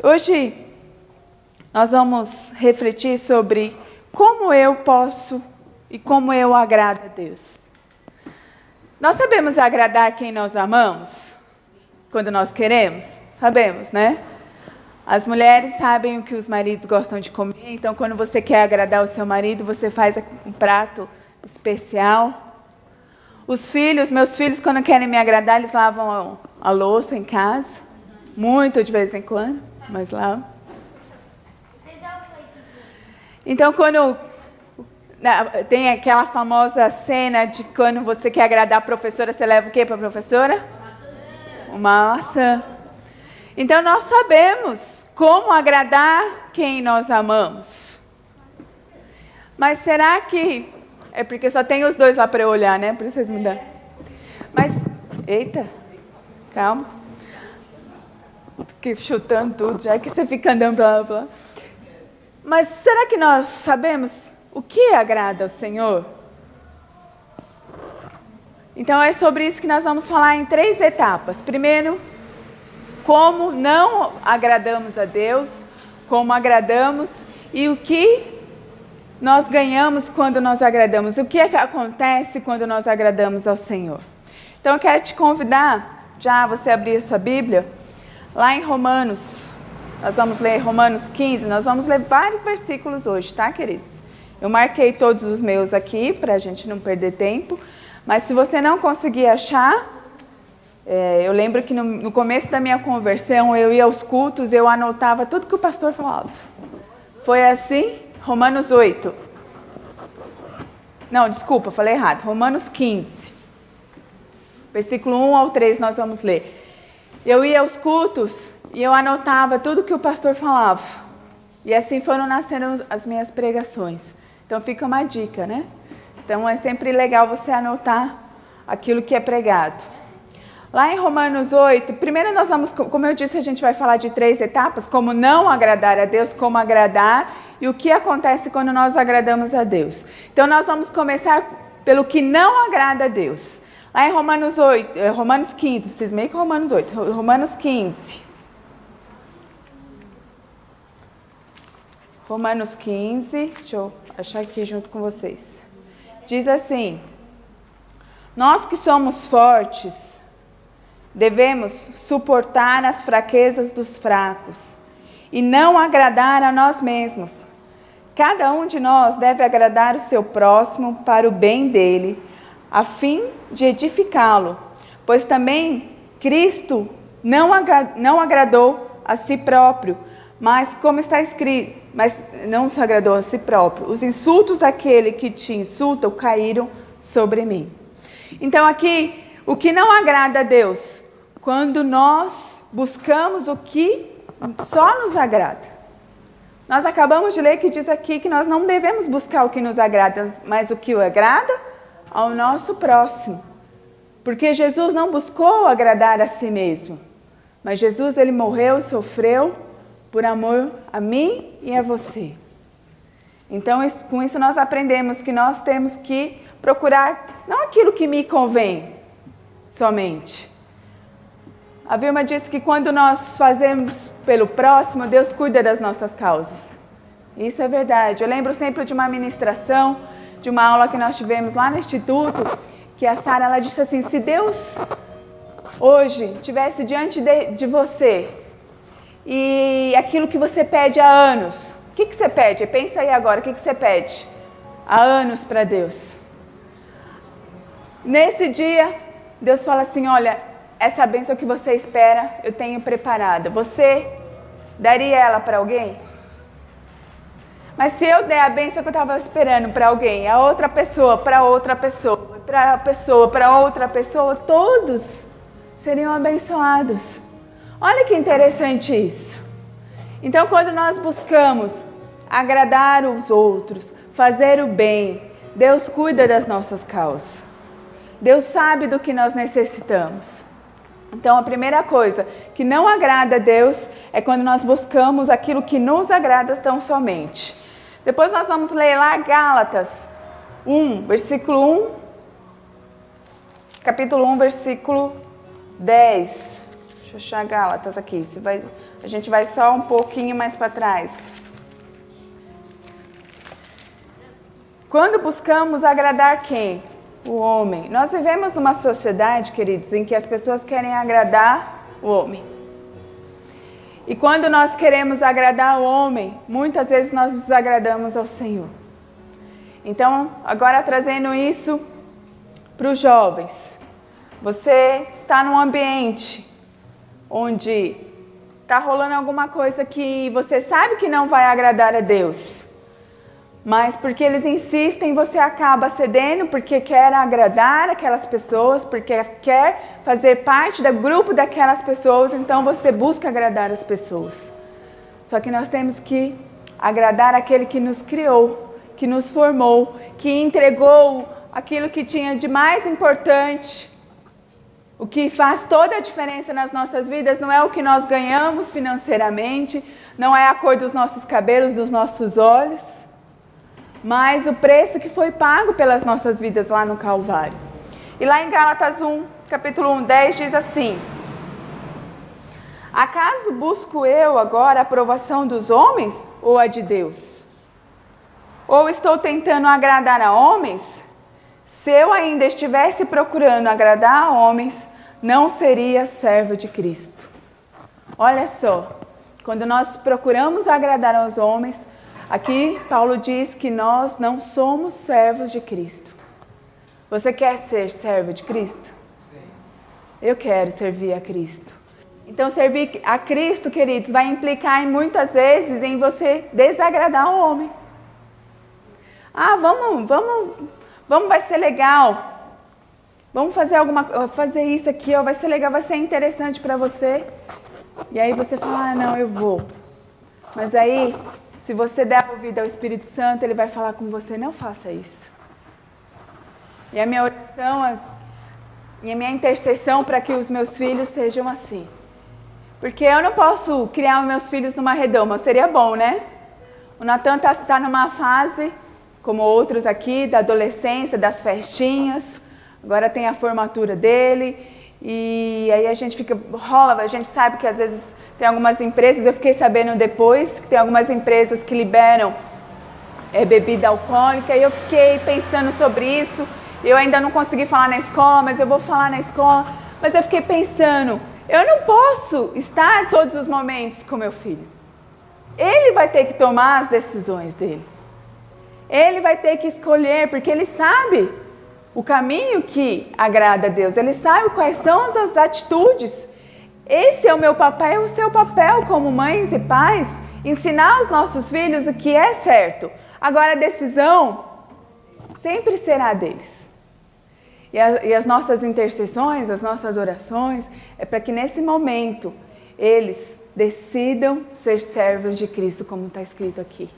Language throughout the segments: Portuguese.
Hoje nós vamos refletir sobre como eu posso e como eu agrado a Deus. Nós sabemos agradar quem nós amamos? Quando nós queremos? Sabemos, né? As mulheres sabem o que os maridos gostam de comer, então quando você quer agradar o seu marido, você faz um prato especial. Os filhos, meus filhos, quando querem me agradar, eles lavam a louça em casa. Muito de vez em quando, mas lavam. Então, quando tem aquela famosa cena de quando você quer agradar a professora, você leva o quê para a professora? Uma maçã. Então, nós sabemos como agradar quem nós amamos. Mas será que... É porque só tem os dois lá para eu olhar, né? Para vocês mudarem. Mas, eita, calma. Fiquei chutando tudo, já que você fica andando para lá, para lá. Mas será que nós sabemos o que agrada ao Senhor? Então é sobre isso que nós vamos falar em 3 etapas. Primeiro, como não agradamos a Deus, como agradamos e o que nós ganhamos quando nós agradamos. O que é que acontece quando nós agradamos ao Senhor? Então eu quero te convidar, já você abrir a sua Bíblia, lá em Romanos. Nós vamos ler Romanos 15, nós vamos ler vários versículos hoje, tá, queridos? Eu marquei todos os meus aqui, para a gente não perder tempo. Mas se você não conseguir achar, eu lembro que no começo da minha conversão, eu ia aos cultos, eu anotava tudo que o pastor falava. Foi assim? Romanos 8. Não, desculpa, falei errado. Romanos 15. Versículo 1 ao 3 nós vamos ler. Eu ia aos cultos e eu anotava tudo que o pastor falava. E assim foram nascendo as minhas pregações. Então fica uma dica, né? Então é sempre legal você anotar aquilo que é pregado. Lá em Romanos 8, primeiro nós vamos, como eu disse, a gente vai falar de 3 etapas, como não agradar a Deus, como agradar e o que acontece quando nós agradamos a Deus. Então nós vamos começar pelo que não agrada a Deus. Lá em Romanos 15, vocês meio que Romanos 8, Romanos 15. Romanos 15, deixa eu achar aqui junto com vocês. Diz assim: nós que somos fortes, devemos suportar as fraquezas dos fracos e não agradar a nós mesmos. Cada um de nós deve agradar o seu próximo para o bem dele, a fim de edificá-lo, pois também Cristo não agradou a si próprio, mas como está escrito, mas não se agradou a si próprio. Os insultos daquele que te insulta caíram sobre mim. Então aqui, o que não agrada a Deus? Quando nós buscamos o que só nos agrada. Nós acabamos de ler que diz aqui que nós não devemos buscar o que nos agrada, mas o que o agrada ao nosso próximo. Porque Jesus não buscou agradar a si mesmo. Mas Jesus, ele morreu, sofreu por amor a mim e a você. Então, com isso nós aprendemos que nós temos que procurar não aquilo que me convém somente. A Vilma disse que quando nós fazemos pelo próximo, Deus cuida das nossas causas. Isso é verdade. Eu lembro sempre de uma ministração, de uma aula que nós tivemos lá no Instituto, que a Sara, ela disse assim: se Deus hoje estivesse diante de você e aquilo que você pede há anos, o que você pede? Pensa aí agora, o que você pede? Há anos para Deus. Nesse dia, Deus fala assim: olha, essa bênção que você espera, eu tenho preparada. Você daria ela para alguém? Mas se eu der a bênção que eu estava esperando para alguém, a outra pessoa, para outra pessoa, para a pessoa, para outra pessoa, todos seriam abençoados. Olha que interessante isso. Então, quando nós buscamos agradar os outros, fazer o bem, Deus cuida das nossas causas. Deus sabe do que nós necessitamos. Então, a primeira coisa que não agrada a Deus é quando nós buscamos aquilo que nos agrada tão somente. Depois nós vamos ler lá Gálatas 1, versículo 1, capítulo 1, versículo 10. Deixa eu achar Gálatas aqui. Você vai A gente vai só um pouquinho mais para trás. Quando buscamos agradar quem? O homem. Nós vivemos numa sociedade, queridos, em que as pessoas querem agradar o homem. E quando nós queremos agradar o homem, muitas vezes nós desagradamos ao Senhor. Então, agora trazendo isso para os jovens. Você está num ambiente onde está rolando alguma coisa que você sabe que não vai agradar a Deus. Mas porque eles insistem, você acaba cedendo, porque quer agradar aquelas pessoas, porque quer fazer parte do grupo daquelas pessoas, então você busca agradar as pessoas. Só que nós temos que agradar aquele que nos criou, que nos formou, que entregou aquilo que tinha de mais importante. O que faz toda a diferença nas nossas vidas não é o que nós ganhamos financeiramente, não é a cor dos nossos cabelos, dos nossos olhos, mas o preço que foi pago pelas nossas vidas lá no Calvário. E lá em Gálatas 1, capítulo 1, 10, diz assim: acaso busco eu agora a aprovação dos homens ou a de Deus? Ou estou tentando agradar a homens? Se eu ainda estivesse procurando agradar a homens, não seria servo de Cristo. Olha só, quando nós procuramos agradar aos homens, aqui Paulo diz que nós não somos servos de Cristo. Você quer ser servo de Cristo? Eu quero servir a Cristo. Então servir a Cristo, queridos, vai implicar muitas vezes em você desagradar o homem. Ah, vamos, vai ser legal. Vamos fazer isso aqui, ó, vai ser legal, vai ser interessante para você. E aí você fala, ah, não, eu vou. Mas aí, se você der ouvido ao Espírito Santo, ele vai falar com você, não faça isso. E a minha oração e a minha intercessão para que os meus filhos sejam assim. Porque eu não posso criar os meus filhos numa redoma, seria bom, né? O Natan está numa fase, como outros aqui, da adolescência, das festinhas. Agora tem a formatura dele. E aí a gente a gente sabe que às vezes tem algumas empresas, eu fiquei sabendo depois, que tem algumas empresas que liberam bebida alcoólica. E eu fiquei pensando sobre isso. Eu ainda não consegui falar na escola, mas eu vou falar na escola. Mas eu fiquei pensando, eu não posso estar todos os momentos com meu filho. Ele vai ter que tomar as decisões dele. Ele vai ter que escolher, porque ele sabe o caminho que agrada a Deus. Ele sabe quais são as atitudes. Esse é o meu papel, o seu papel como mães e pais, ensinar aos nossos filhos o que é certo. Agora a decisão sempre será deles. E as nossas intercessões, as nossas orações, é para que nesse momento eles decidam ser servos de Cristo, como está escrito aqui.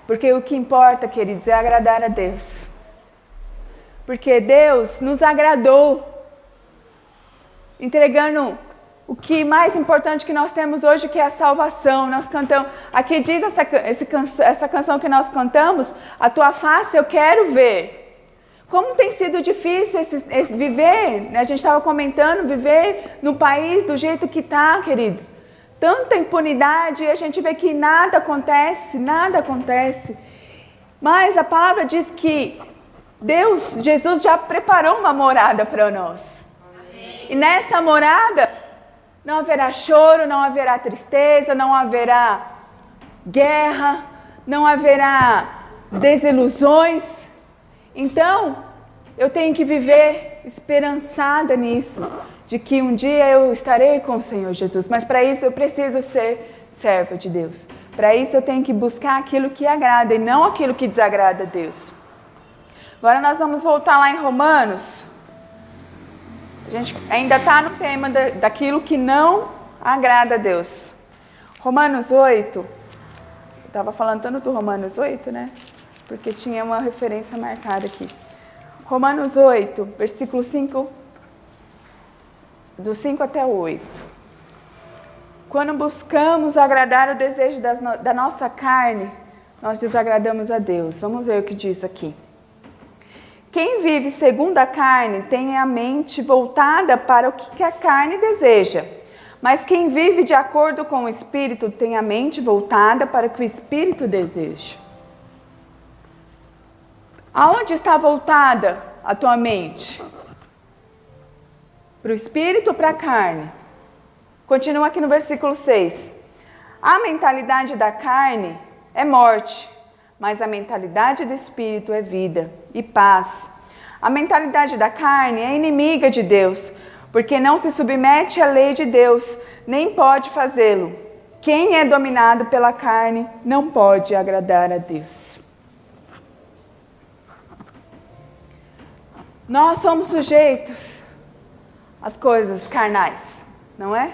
Porque o que importa, queridos, é agradar a Deus. Porque Deus nos agradou, entregando o que mais importante que nós temos hoje, que é a salvação. Nós cantamos, aqui diz essa canção que nós cantamos, a tua face eu quero ver. Como tem sido difícil viver, a gente estava comentando, viver no país do jeito que está, queridos. Tanta impunidade e a gente vê que nada acontece. Mas a palavra diz que Jesus já preparou uma morada para nós. Amém. E nessa morada não haverá choro, não haverá tristeza, não haverá guerra, não haverá desilusões. Então, eu tenho que viver esperançada nisso, de que um dia eu estarei com o Senhor Jesus. Mas para isso eu preciso ser serva de Deus. Para isso eu tenho que buscar aquilo que agrada e não aquilo que desagrada a Deus. Agora nós vamos voltar lá em Romanos. A gente ainda está no tema daquilo que não agrada a Deus. Romanos 8. Eu estava falando tanto do Romanos 8, né? Porque tinha uma referência marcada aqui. Romanos 8, versículo 5, do 5 até o 8. Quando buscamos agradar o desejo da nossa carne, nós desagradamos a Deus. Vamos ver o que diz aqui. Quem vive segundo a carne tem a mente voltada para o que a carne deseja, Mas quem vive de acordo com o Espírito tem a mente voltada para o que o Espírito deseja. Aonde está voltada a tua mente? Para o Espírito ou para a carne? Continua aqui no versículo 6. A mentalidade da carne é morte, mas a mentalidade do Espírito é vida e paz. A mentalidade da carne é inimiga de Deus, porque não se submete à lei de Deus, nem pode fazê-lo. Quem é dominado pela carne não pode agradar a Deus. Nós somos sujeitos às coisas carnais, não é?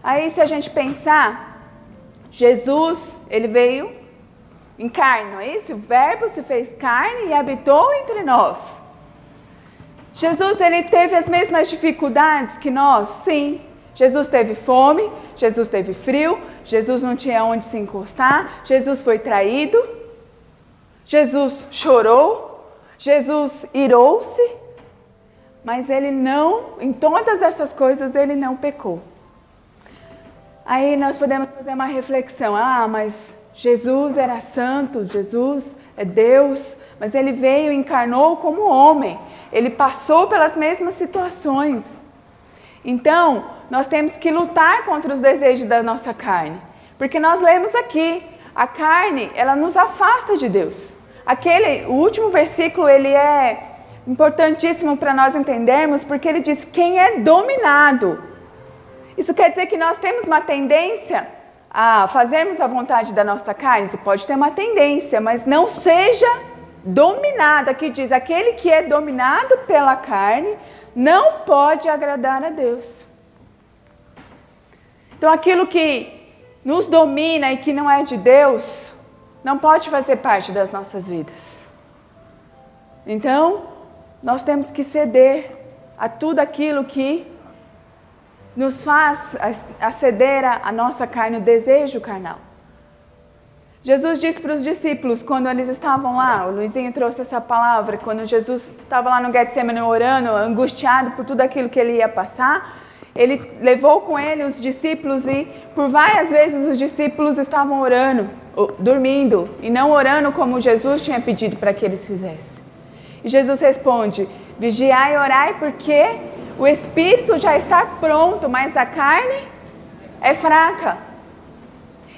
Aí se a gente pensar, Jesus, ele veio em carne, não é isso? O verbo se fez carne e habitou entre nós. Jesus, ele teve as mesmas dificuldades que nós? Sim. Jesus teve fome, Jesus teve frio, Jesus não tinha onde se encostar, Jesus foi traído, Jesus chorou, Jesus irou-se, mas ele não, em todas essas coisas, ele não pecou. Aí nós podemos fazer uma reflexão, mas Jesus era santo, Jesus é Deus, mas ele veio e encarnou como homem. Ele passou pelas mesmas situações. Então, nós temos que lutar contra os desejos da nossa carne. Porque nós lemos aqui, a carne, ela nos afasta de Deus. O último versículo, ele é importantíssimo para nós entendermos, porque ele diz, quem é dominado. Isso quer dizer que nós temos uma tendência a fazermos a vontade da nossa carne. Você pode ter uma tendência, mas não seja dominado. Aqui diz, aquele que é dominado pela carne não pode agradar a Deus. Então aquilo que nos domina e que não é de Deus, não pode fazer parte das nossas vidas. Então, nós temos que ceder a tudo aquilo que nos faz aceder à nossa carne, o desejo carnal. Jesus disse para os discípulos, quando eles estavam lá, o Luizinho trouxe essa palavra, quando Jesus estava lá no Getsemane orando, angustiado por tudo aquilo que ele ia passar, ele levou com ele os discípulos e por várias vezes os discípulos estavam orando, dormindo, e não orando como Jesus tinha pedido para que eles fizessem. E Jesus responde, vigiai e orai porque o espírito já está pronto, mas a carne é fraca.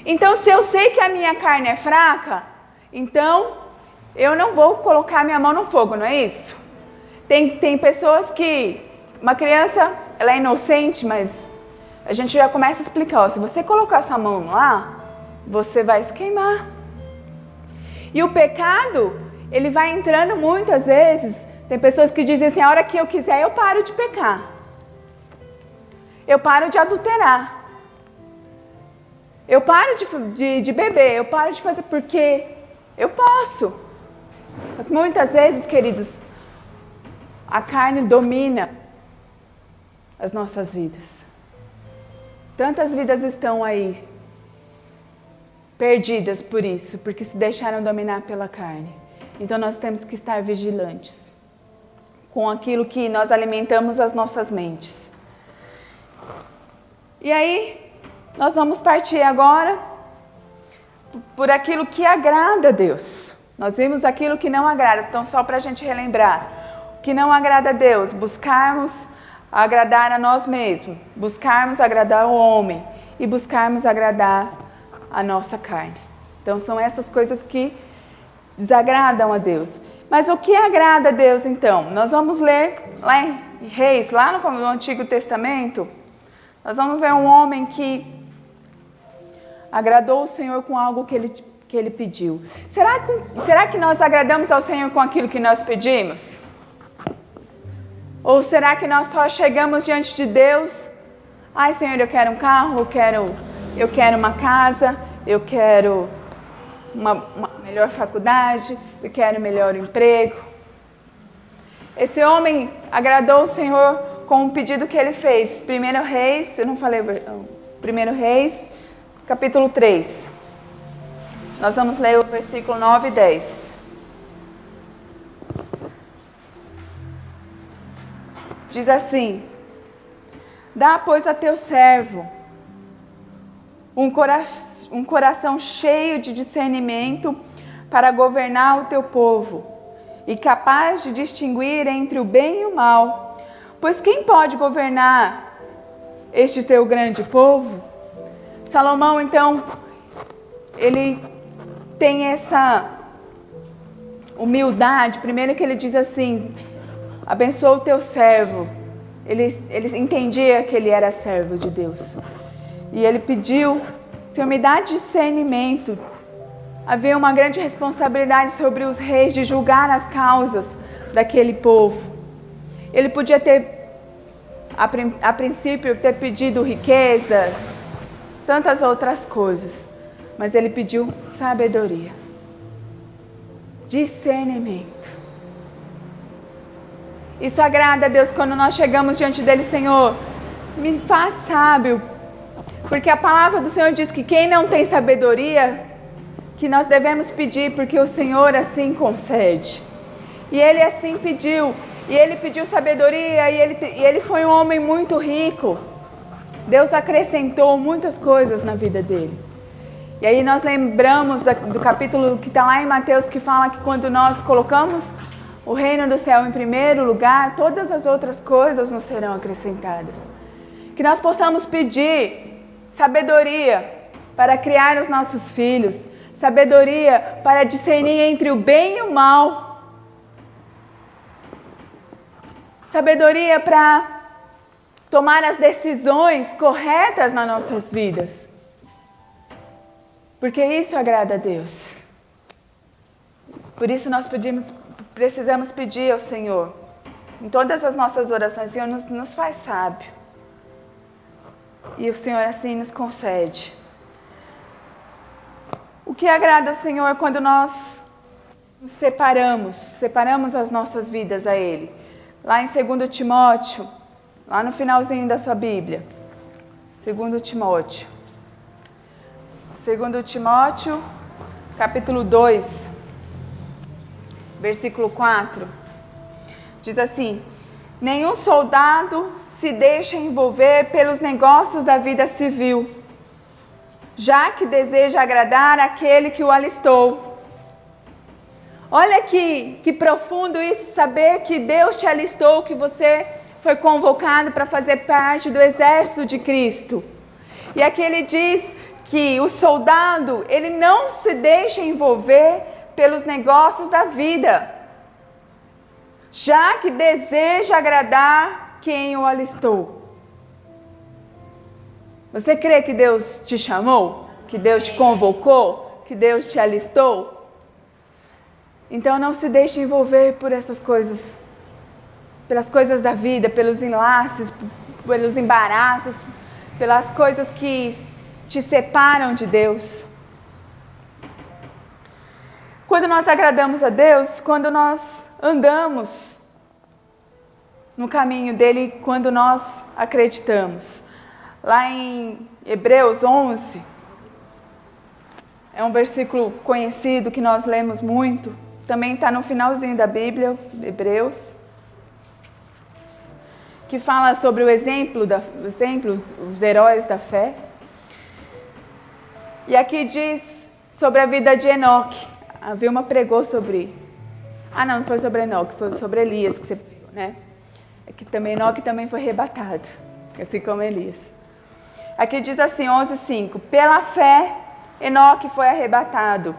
Então, se eu sei que a minha carne é fraca, então eu não vou colocar minha mão no fogo, não é isso? Tem pessoas que, uma criança, ela é inocente, mas a gente já começa a explicar, se você colocar sua mão lá, você vai se queimar. E o pecado, ele vai entrando muitas vezes. Tem pessoas que dizem assim, a hora que eu quiser eu paro de pecar. Eu paro de adulterar. Eu paro de beber, eu paro de fazer porque eu posso. Só que muitas vezes, queridos, a carne domina as nossas vidas. Tantas vidas estão aí perdidas por isso, porque se deixaram dominar pela carne. Então nós temos que estar vigilantes com aquilo que nós alimentamos as nossas mentes. E aí, nós vamos partir agora por aquilo que agrada a Deus. Nós vimos aquilo que não agrada, então só para a gente relembrar. O que não agrada a Deus, buscarmos agradar a nós mesmos, buscarmos agradar o homem e buscarmos agradar a nossa carne. Então são essas coisas que desagradam a Deus. Mas o que agrada a Deus então? Nós vamos ler lá em Reis, lá no Antigo Testamento, nós vamos ver um homem que agradou o Senhor com algo que ele pediu. Será que nós agradamos ao Senhor com aquilo que nós pedimos? Ou será que nós só chegamos diante de Deus, ai Senhor, eu quero um carro, eu quero uma casa, eu quero uma melhor faculdade, eu quero um melhor emprego. Esse homem agradou o Senhor com o pedido que ele fez. 1 Reis, eu não falei, 1 Reis, capítulo 3. Nós vamos ler o versículo 9 e 10. Diz assim: dá, pois, a teu servo um coração cheio de discernimento para governar o teu povo e capaz de distinguir entre o bem e o mal. Pois quem pode governar este teu grande povo? Salomão, então, ele tem essa humildade. Primeiro que ele diz assim, abençoa o teu servo. Ele entendia que ele era servo de Deus. E ele pediu, Senhor, me dá discernimento. Havia uma grande responsabilidade sobre os reis de julgar as causas daquele povo. Ele podia ter, a princípio, ter pedido riquezas, tantas outras coisas. Mas ele pediu sabedoria, discernimento. Isso agrada a Deus quando nós chegamos diante dele, Senhor, me faz sábio. Porque a palavra do Senhor diz que quem não tem sabedoria, que nós devemos pedir, porque o Senhor assim concede. E ele assim pediu, e ele pediu sabedoria, e ele foi um homem muito rico. Deus acrescentou muitas coisas na vida dele. E aí nós lembramos do capítulo que está lá em Mateus, que fala que quando nós colocamos o reino do céu em primeiro lugar, todas as outras coisas nos serão acrescentadas. Que nós possamos pedir sabedoria para criar os nossos filhos, sabedoria para discernir entre o bem e o mal, sabedoria para tomar as decisões corretas nas nossas vidas, porque isso agrada a Deus. Por isso nós precisamos pedir ao Senhor, em todas as nossas orações, Senhor, nos faz sábio. E o Senhor assim nos concede. O que agrada ao Senhor quando nós nos separamos as nossas vidas a Ele. Lá em 2 Timóteo, lá no finalzinho da sua Bíblia. 2 Timóteo. 2 Timóteo, capítulo 2. Versículo 4, diz assim: nenhum soldado se deixa envolver pelos negócios da vida civil, já que deseja agradar aquele que o alistou. Olha que profundo isso, saber que Deus te alistou, que você foi convocado para fazer parte do exército de Cristo. E aqui ele diz que o soldado, ele não se deixa envolver pelos negócios da vida, já que deseja agradar quem o alistou. Você crê que Deus te chamou? Que Deus te convocou? Que Deus te alistou? Então não se deixe envolver por essas coisas, pelas coisas da vida, pelos enlaces, pelos embaraços, pelas coisas que te separam de Deus. Quando nós agradamos a Deus, quando nós andamos no caminho dele, quando nós acreditamos. Lá em Hebreus 11, é um versículo conhecido que nós lemos muito, também está no finalzinho da Bíblia, Hebreus, que fala sobre o exemplo, os heróis da fé. E aqui diz sobre a vida de Enoque. A Vilma pregou sobre... não foi sobre Enoque, foi sobre Elias que você pregou, né? É que também Enoque também foi arrebatado, assim como Elias. Aqui diz assim, 11:5. Pela fé, Enoque foi arrebatado,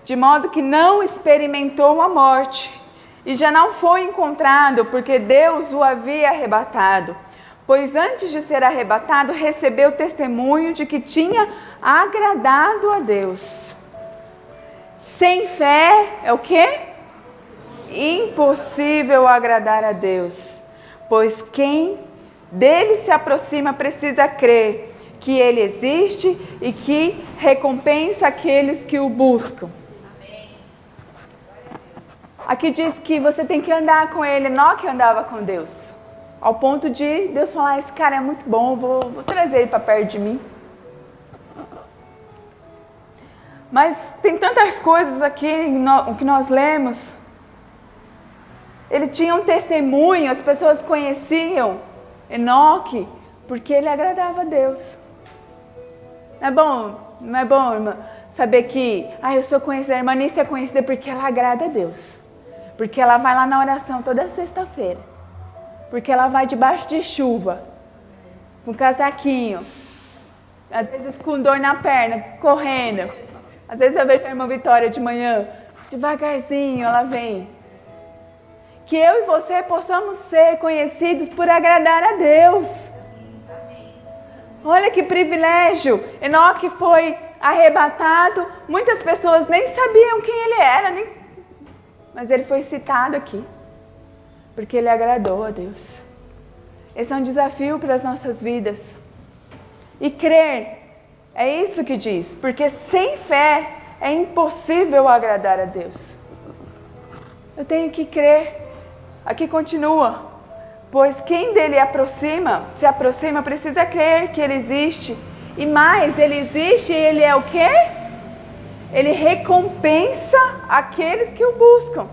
de modo que não experimentou a morte, e já não foi encontrado, porque Deus o havia arrebatado. Pois antes de ser arrebatado, recebeu testemunho de que tinha agradado a Deus. Sem fé é o quê? Impossível agradar a Deus. Pois quem dele se aproxima precisa crer que ele existe e que recompensa aqueles que o buscam. Aqui diz que você tem que andar com ele. Enoque andava com Deus, ao ponto de Deus falar, esse cara é muito bom, vou trazer ele para perto de mim. Mas tem tantas coisas aqui que nós lemos. Ele tinha um testemunho, as pessoas conheciam Enoque, porque ele agradava a Deus. Não é bom, irmã, saber que eu sou conhecida, a irmã Nícia é conhecida porque ela agrada a Deus. Porque ela vai lá na oração toda sexta-feira. Porque ela vai debaixo de chuva, com casaquinho, às vezes com dor na perna, correndo. Às vezes eu vejo a irmã Vitória de manhã, devagarzinho ela vem. Que eu e você possamos ser conhecidos por agradar a Deus. Olha que privilégio. Enoque foi arrebatado, muitas pessoas nem sabiam quem ele era, mas ele foi citado aqui, porque ele agradou a Deus. Esse é um desafio para as nossas vidas. E crer, é isso que diz, porque sem fé é impossível agradar a Deus. Eu tenho que crer. Aqui continua. Pois quem dele se aproxima, precisa crer que ele existe. E mais, ele existe e ele é o quê? Ele recompensa aqueles que o buscam.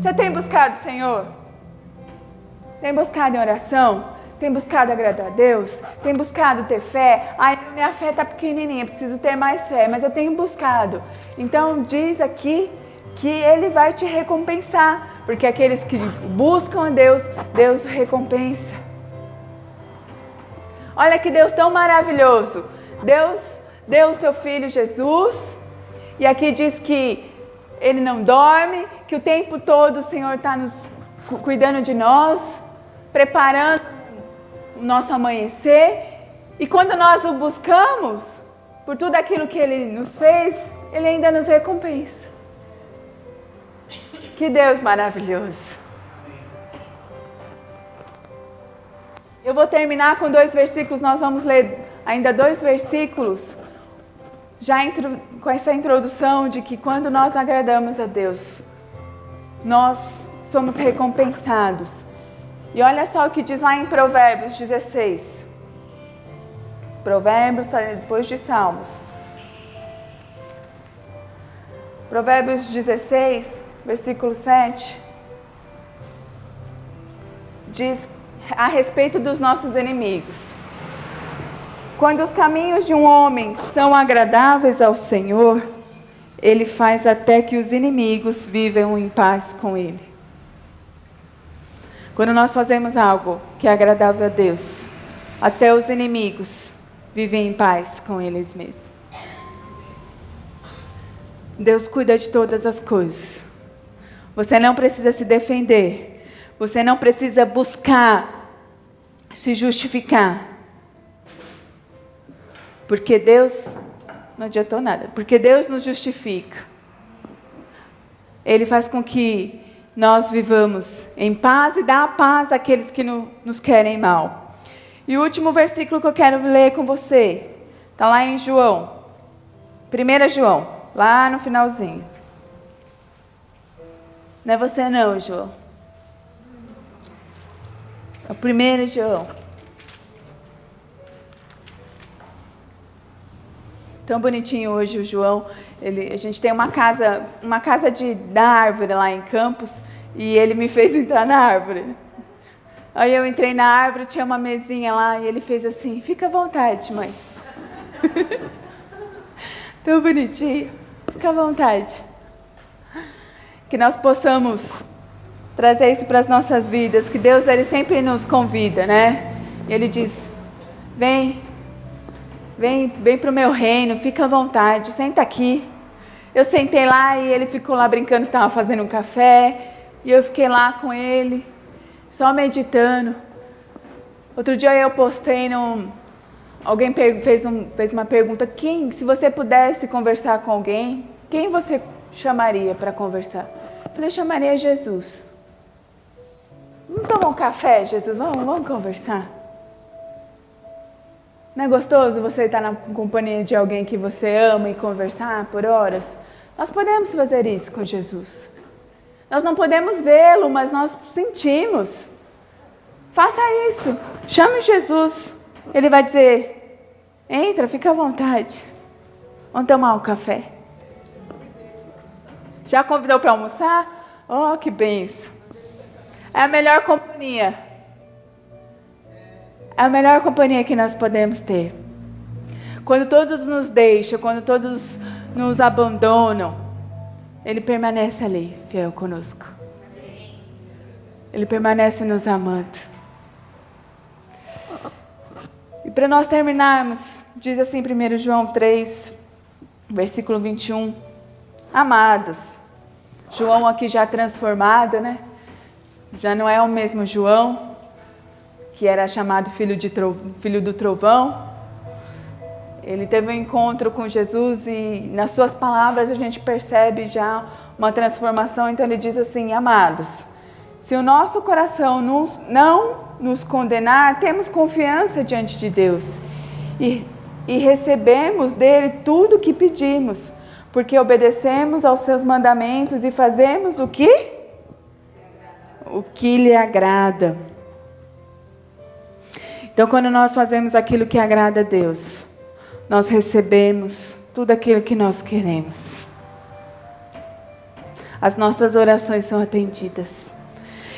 Você tem buscado o Senhor? Tem buscado em oração? Tem buscado agradar a Deus? Tem buscado ter fé? Minha fé está pequenininha, preciso ter mais fé, mas eu tenho buscado. Então diz aqui que Ele vai te recompensar, porque aqueles que buscam a Deus, Deus recompensa. Olha que Deus tão maravilhoso. Deus deu o seu Filho Jesus, e aqui diz que Ele não dorme, que o tempo todo o Senhor está nos cuidando de nós, preparando o nosso amanhecer, e quando nós o buscamos, por tudo aquilo que Ele nos fez, Ele ainda nos recompensa. Que Deus maravilhoso. Eu vou terminar com 2 versículos, nós vamos ler ainda 2 versículos, com essa introdução de que quando nós agradamos a Deus, nós somos recompensados. E olha só o que diz lá em Provérbios 16. Provérbios está depois de Salmos. Provérbios 16, versículo 7, diz a respeito dos nossos inimigos. Quando os caminhos de um homem são agradáveis ao Senhor, Ele faz até que os inimigos vivam em paz com Ele. Quando nós fazemos algo que é agradável a Deus, até os inimigos vivem em paz com eles mesmos. Deus cuida de todas as coisas. Você não precisa se defender. Você não precisa buscar se justificar. Porque Deus, não adiantou nada, porque Deus nos justifica. Ele faz com que nós vivamos em paz e dá a paz àqueles que nos querem mal. E o último versículo que eu quero ler com você, está lá em João, 1 João, lá no finalzinho. Não é você não, João. É o 1 João. Tão bonitinho hoje o João. A gente tem uma casa da árvore lá em Campos, e ele me fez entrar na árvore. Aí eu entrei na árvore, tinha uma mesinha lá, e ele fez assim: fica à vontade, mãe. Tão bonitinho. Fica à vontade. Que nós possamos trazer isso para as nossas vidas, que Deus, Ele sempre nos convida, né? E Ele diz: vem para o meu reino, fica à vontade, senta aqui. Eu sentei lá e ele ficou lá brincando que estava fazendo um café, e eu fiquei lá com ele, só meditando. Outro dia eu postei alguém fez uma pergunta: se você pudesse conversar com alguém, quem você chamaria para conversar? Eu falei: chamaria Jesus. Vamos tomar um café, Jesus? Vamos conversar? Não é gostoso você estar na companhia de alguém que você ama e conversar por horas? Nós podemos fazer isso com Jesus. Nós não podemos vê-lo, mas nós sentimos. Faça isso. Chame Jesus. Ele vai dizer: entra, fica à vontade. Vamos tomar um café. Já convidou para almoçar? Oh, que bênção. É a melhor companhia. É a melhor companhia que nós podemos ter. Quando todos nos deixam, quando todos nos abandonam, Ele permanece ali, fiel conosco. Ele permanece nos amando. E para nós terminarmos, diz assim 1 João 3, versículo 21. Amados, João aqui já transformado, né? Já não é o mesmo João, que era chamado filho do trovão. Ele teve um encontro com Jesus e nas suas palavras a gente percebe já uma transformação. Então ele diz assim: amados, se o nosso coração não nos condenar, temos confiança diante de Deus e recebemos dele tudo o que pedimos, porque obedecemos aos seus mandamentos e fazemos o que? O que lhe agrada. Então, quando nós fazemos aquilo que agrada a Deus, nós recebemos tudo aquilo que nós queremos. As nossas orações são atendidas.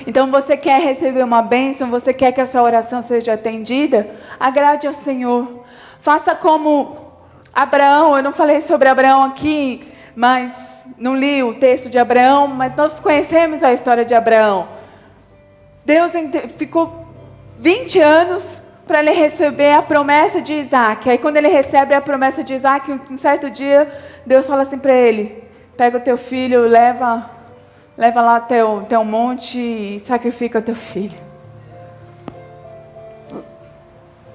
Então, você quer receber uma bênção, você quer que a sua oração seja atendida? Agrade ao Senhor. Faça como Abraão. Eu não falei sobre Abraão aqui, mas não li o texto de Abraão, mas nós conhecemos a história de Abraão. Deus ficou 20 anos para ele receber a promessa de Isaac. Aí quando ele recebe a promessa de Isaac, um certo dia, Deus fala assim para ele: pega o teu filho, leva lá até o monte e sacrifica o teu filho.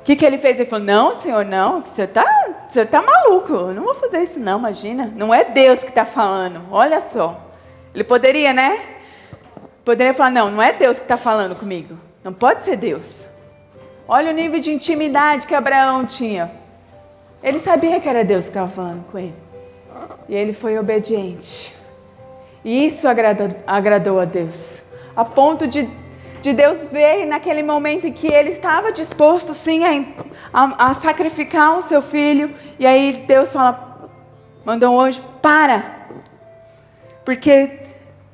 O que ele fez? Ele falou: não, Senhor, não, o senhor tá maluco, eu não vou fazer isso não, imagina. Não é Deus que está falando, olha só. Ele poderia, né? Poderia falar: não é Deus que está falando comigo, não pode ser Deus. Olha o nível de intimidade que Abraão tinha. Ele sabia que era Deus que estava falando com ele. E ele foi obediente. E isso agradou a Deus. A ponto de Deus ver naquele momento em que ele estava disposto sim a sacrificar o seu filho. E aí Deus mandou um anjo: para. Porque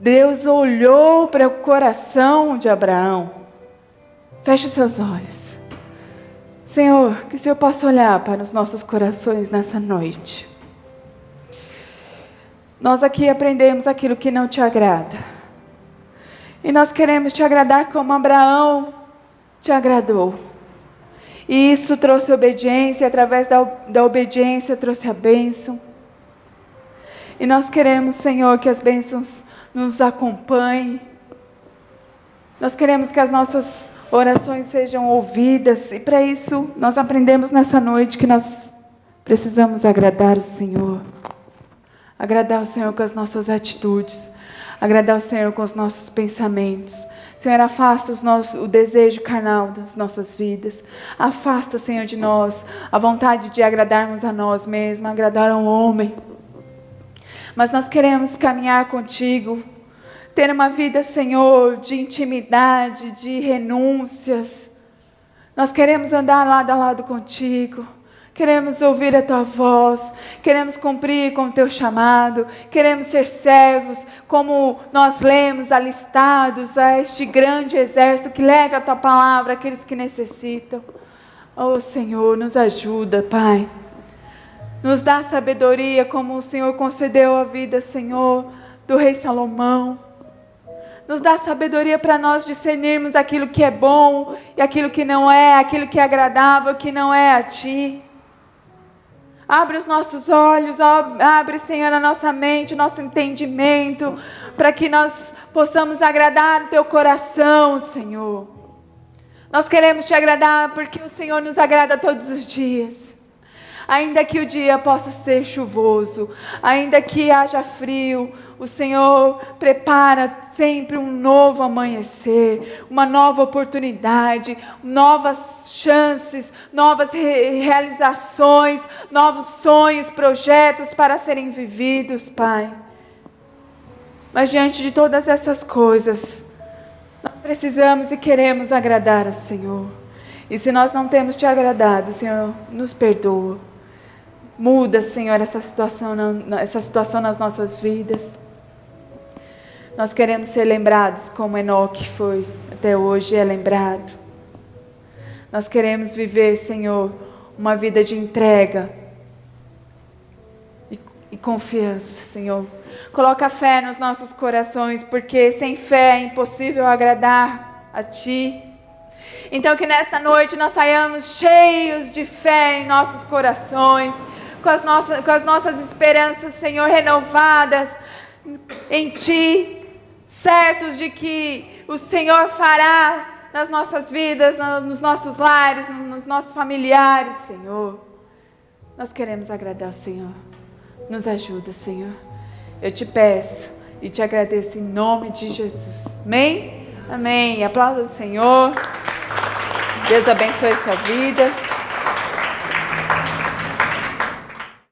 Deus olhou para o coração de Abraão. Feche os seus olhos. Senhor, que o Senhor possa olhar para os nossos corações nessa noite. Nós aqui aprendemos aquilo que não te agrada. E nós queremos te agradar como Abraão te agradou. E isso trouxe obediência, e através da obediência trouxe a bênção. E nós queremos, Senhor, que as bênçãos nos acompanhem. Nós queremos que as nossas orações sejam ouvidas, e para isso nós aprendemos nessa noite que nós precisamos agradar o Senhor. Agradar o Senhor com as nossas atitudes, agradar o Senhor com os nossos pensamentos. Senhor, afasta o desejo carnal das nossas vidas. Afasta, Senhor, de nós a vontade de agradarmos a nós mesmos, agradar ao homem. Mas nós queremos caminhar contigo, ter uma vida, Senhor, de intimidade, de renúncias. Nós queremos andar lado a lado contigo. Queremos ouvir a tua voz. Queremos cumprir com o teu chamado. Queremos ser servos, como nós lemos, alistados a este grande exército que leve a tua palavra àqueles que necessitam. Oh, Senhor, nos ajuda, Pai. Nos dá sabedoria, como o Senhor concedeu a vida, Senhor, do rei Salomão. Nos dá sabedoria para nós discernirmos aquilo que é bom e aquilo que não é, aquilo que é agradável, que não é a Ti. Abre os nossos olhos, abre, Senhor, a nossa mente, o nosso entendimento, para que nós possamos agradar o Teu coração, Senhor. Nós queremos Te agradar porque o Senhor nos agrada todos os dias. Ainda que o dia possa ser chuvoso, ainda que haja frio, o Senhor prepara sempre um novo amanhecer, uma nova oportunidade, novas chances, novas realizações, novos sonhos, projetos para serem vividos, Pai. Mas diante de todas essas coisas, nós precisamos e queremos agradar ao Senhor. E se nós não temos Te agradado, Senhor, nos perdoa. Muda, Senhor, essa situação nas nossas vidas. Nós queremos ser lembrados como Enoque foi até hoje é lembrado. Nós queremos viver, Senhor, uma vida de entrega e confiança, Senhor. Coloca fé nos nossos corações, porque sem fé é impossível agradar a Ti. Então que nesta noite nós saiamos cheios de fé em nossos corações, com as nossas esperanças, Senhor, renovadas em Ti, certos de que o Senhor fará nas nossas vidas, nos nossos lares, nos nossos familiares, Senhor. Nós queremos agradar o Senhor. Nos ajuda, Senhor. Eu te peço e te agradeço em nome de Jesus. Amém? Amém. Aplauda o Senhor. Deus abençoe sua vida.